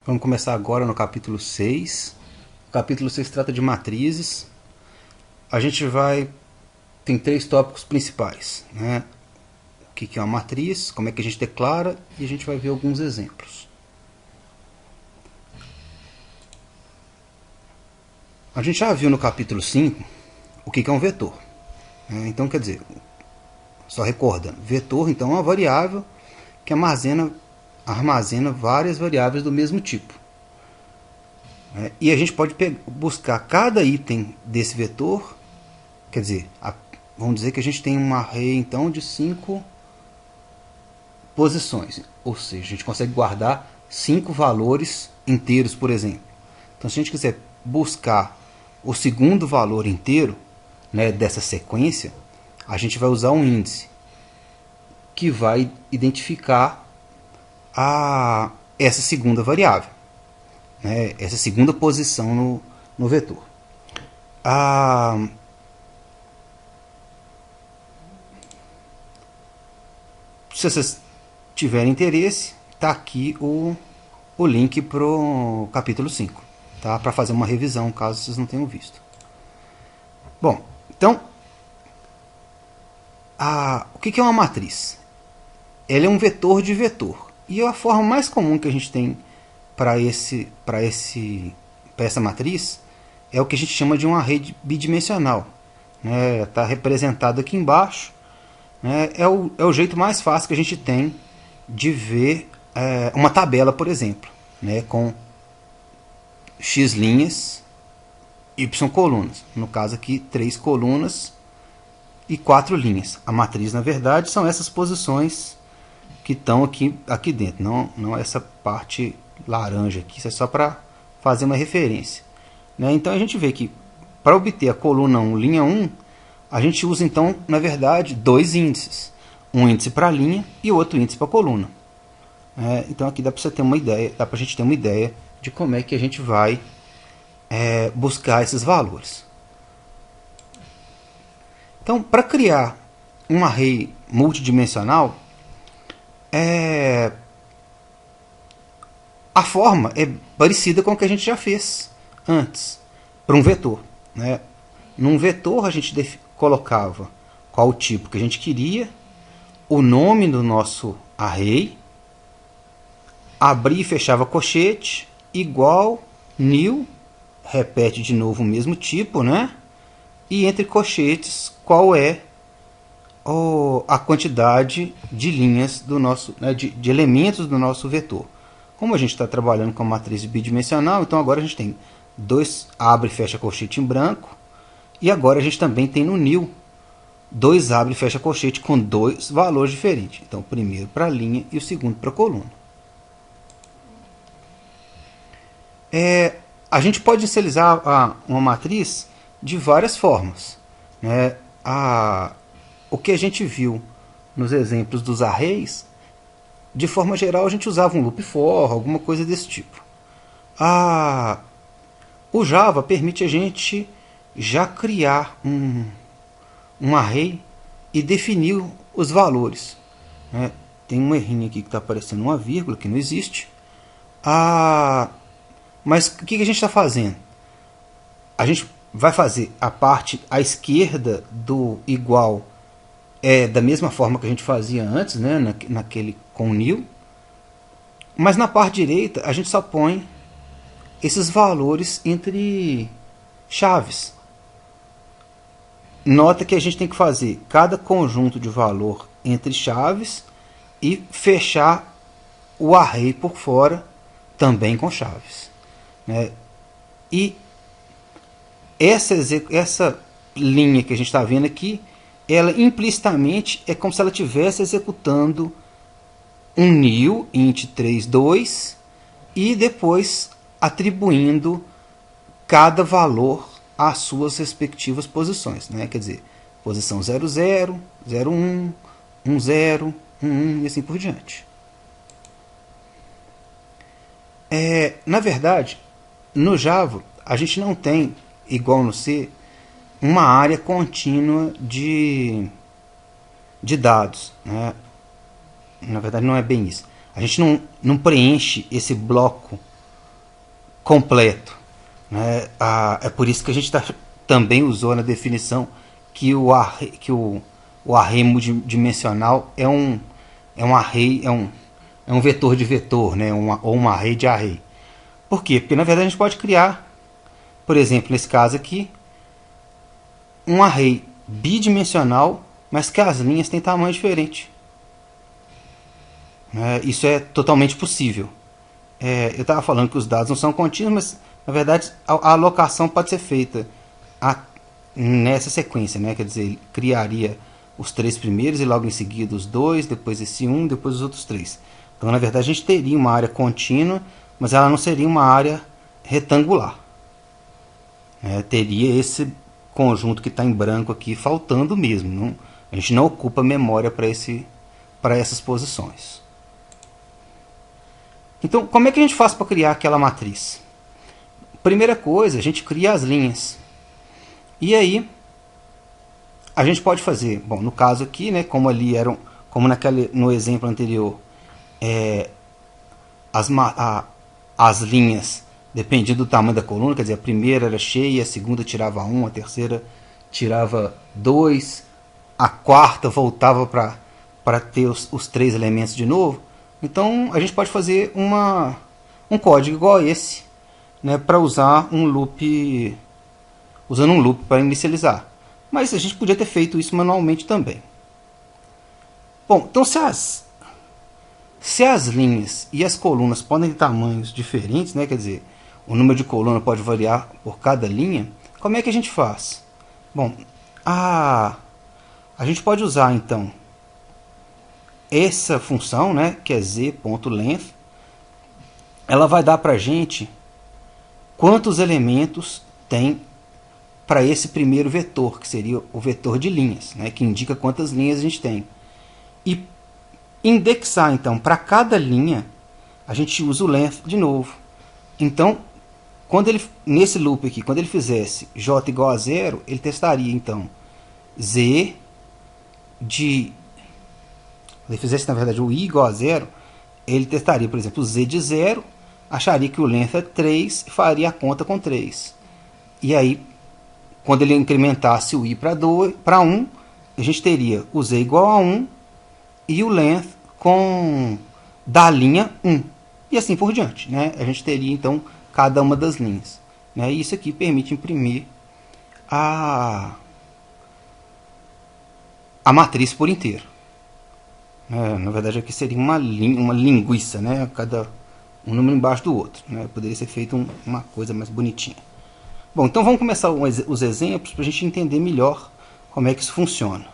Vamos começar agora no capítulo 6. O capítulo 6 trata de matrizes. A gente tem três tópicos principais, né? O que é uma matriz, como é que a gente declara, e a gente vai ver alguns exemplos. A gente já viu no capítulo 5 o que é um vetor. Então, quer dizer, só recordando, vetor então é uma variável que armazena várias variáveis do mesmo tipo. E a gente pode buscar cada item desse vetor, quer dizer, vamos dizer que a gente tem uma array então de 5 posições, ou seja, a gente consegue guardar 5 valores inteiros, por exemplo. Então, se a gente quiser buscar o segundo valor inteiro, né, dessa sequência, a gente vai usar um índice que vai identificar essa segunda variável, né, essa segunda posição no vetor. Se vocês tiverem interesse, está aqui o link para o capítulo 5, tá? Para fazer uma revisão, caso vocês não tenham visto. Bom, então, o que é uma matriz? Ela é um vetor de vetor. E a forma mais comum que a gente tem para essa matriz é o que a gente chama de um array bidimensional. Está representado aqui embaixo. É o jeito mais fácil que a gente tem de ver uma tabela, por exemplo, né, com x linhas, y colunas. No caso aqui, 3 colunas e 4 linhas. A matriz, na verdade, são essas posições que estão aqui dentro, não essa parte laranja aqui. Isso é só para fazer uma referência. Então a gente vê que para obter a coluna 1, linha 1, a gente usa então, na verdade, dois índices. Um índice para a linha e outro índice para a coluna. Então aqui dá para você ter uma ideia, dá para a gente ter uma ideia de como é que a gente vai buscar esses valores. Então, para criar um array multidimensional, a forma é parecida com o que a gente já fez antes, para um vetor. Num vetor, a gente colocava qual o tipo que a gente queria, o nome do nosso array, abria e fechava colchete, igual, new, repete de novo o mesmo tipo, e entre colchetes, qual é a quantidade de linhas do nosso, de elementos do nosso vetor. Como a gente está trabalhando com a matriz bidimensional, então agora a gente tem dois abre e fecha colchete em branco, e agora a gente também tem no new dois abre e fecha colchete com dois valores diferentes. Então, o primeiro para a linha e o segundo para a coluna. A gente pode inicializar uma matriz de várias formas. O que a gente viu nos exemplos dos arrays, de forma geral, a gente usava um loop for, alguma coisa desse tipo. O Java permite a gente já criar um array e definir os valores. Tem um errinho aqui que está aparecendo uma vírgula, que não existe. Mas o que a gente está fazendo? A gente vai fazer a parte à esquerda do igual da mesma forma que a gente fazia antes, naquele com new. Mas na parte direita a gente só põe esses valores entre chaves. Nota que a gente tem que fazer cada conjunto de valor entre chaves e fechar o array por fora também com chaves. E essa linha que a gente está vendo aqui, ela implicitamente é como se ela estivesse executando um new int 32 e depois atribuindo cada valor às suas respectivas posições. Quer dizer, posição 00, 01, 10, 11 e assim por diante. Na verdade, no Java, a gente não tem, igual no C, uma área contínua de dados. Na verdade, não é bem isso. A gente não preenche esse bloco completo, né? É por isso que a gente também usou na definição que o array multidimensional é um array, é um vetor de vetor, né? Ou um array de array. Por quê? Porque na verdade a gente pode criar, por exemplo, nesse caso aqui, um array bidimensional, mas que as linhas têm tamanho diferente. Isso é totalmente possível. Eu estava falando que os dados não são contínuos, mas na verdade a alocação pode ser feita nessa sequência, né? Quer dizer, criaria os 3 primeiros e logo em seguida os 2, depois esse 1, depois os outros 3. Então, na verdade, a gente teria uma área contínua, mas ela não seria uma área retangular. Teria esse conjunto que está em branco aqui faltando mesmo. Não, a gente não ocupa memória para essas posições. Então, como é que a gente faz para criar aquela matriz? Primeira coisa, a gente cria as linhas. E aí, a gente pode fazer, bom, no caso aqui, né, como ali eram, como no exemplo anterior, as linhas dependiam do tamanho da coluna, quer dizer, a primeira era cheia, a segunda tirava 1, a terceira tirava 2, a quarta voltava para ter os 3 elementos de novo. Então, a gente pode fazer um código igual a esse, né, para usar usando um loop para inicializar. Mas a gente podia ter feito isso manualmente também. Bom, então se as linhas e as colunas podem ter tamanhos diferentes, né, quer dizer, o número de coluna pode variar por cada linha, como é que a gente faz? Bom, a gente pode usar então essa função, né, que é z.length. Ela vai dar para a gente quantos elementos tem para esse primeiro vetor, que seria o vetor de linhas, né, que indica quantas linhas a gente tem. E indexar, então, para cada linha, a gente usa o length de novo. Então, nesse loop aqui, quando ele fizesse j igual a 0, ele testaria, então, z de... Quando ele fizesse, na verdade, o i igual a 0, ele testaria, por exemplo, z de 0, acharia que o length é 3 e faria a conta com 3. E aí, quando ele incrementasse o i para 1, a gente teria o z igual a 1 e o length da linha 1. E assim por diante, né? A gente teria, então, cada uma das linhas. Né? E isso aqui permite imprimir a matriz por inteiro. Na verdade, aqui seria uma linguiça, né? Um número embaixo do outro. Né? Poderia ser feito uma coisa mais bonitinha. Bom, então vamos começar os exemplos para a gente entender melhor como é que isso funciona.